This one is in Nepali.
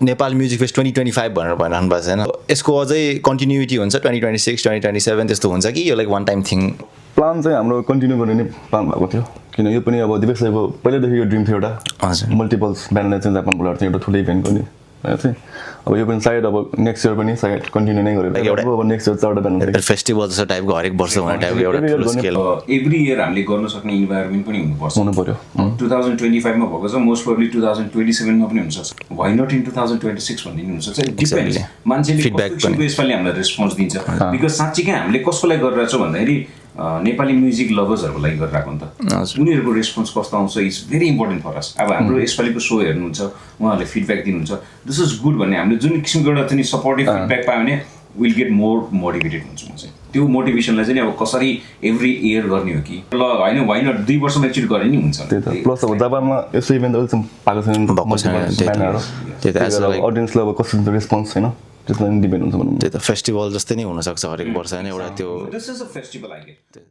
नेपाल म्युजिक फेस्ट 2025 भनेर भनिरहनु भएको छैन यसको अझै कन्टिन्युटी हुन्छ 2026 2027 त्यस्तो हुन्छ कि यो like one time thing plan चाहिँ हाम्रो कन्टिन्यू गर्ने नै प्लान भएको थियो किन यो पनि अब दिपेश साईको पहिल्यैदेखि यो ड्रिम थियो एउटा हजुर मल्टिपल्स ब्यान्डलाई चाहिँ जापान बोलाएर चाहिँ एउटा ठुलो इभेन्ट गर्ने चाहिँ अब यो पनि सायद अब नेक्स्ट इयर पनि सायद कन्टिन्यू नै गरेर अब नेक्स्ट इयर चारवटा ब्यान्ड फेस्टिभल जस्तो टाइपको हरेक वर्ष हुने टाइपको एउटा ठुलो स्केल एभ्री इयर हामीले गर्न सक्ने इन्भाइरोमेन्ट पनि हुनु पर्यो 2025 मा भएको छ मोस्ट प्रोबब्ली 2027 मा पनि हुन सक्छ व्हाइ नट इन 2026 भन्ने हुन सक्छ डिपेन्ड्स मान्छेले कस्तो यसपालि हामीलाई रेस्पोन्स दिन्छ बिकज साँच्चीकै हामीले कसको लागि गरिरहेको छौँ भन्दाखेरि नेपाली म्युजिक लभर्सहरूको लागि गरिरहेको नि त उनीहरूको रेस्पोन्स कस्तो आउँछ इट्स भेरी इम्पोर्टेन्ट फर अस अब हाम्रो यसपालिको सो हेर्नुहुन्छ उहाँहरूले फिडब्याक दिनुहुन्छ दिस इज गुड भन्ने हामीले जुन किसिमको एउटा चाहिँ सपोर्टिभ फिडब्याक पायो भने विल गेट मोर मोटिभेटेड हुन्छु म चाहिँ त्यो मोटिभेसनलाई चाहिँ अब कसरी एभ्री इयर गर्ने हो कि ल होइन व्हाइ नट 2 वर्षमा एकचोटि गरे नि हुन्छ त्यही त प्लस अब जापानमा यस्तो इभेन्ट चाहिँ पाएको छैन अडियन्सलाई अब कस्तो रेस्पोन्स होइन त्यसमा डिपेन्ड हुन्छ भनौँ त्यही त फेस्टिभल जस्तै नै हुनसक्छ हरेक वर्ष होइन एउटा त्यो this is a festival I get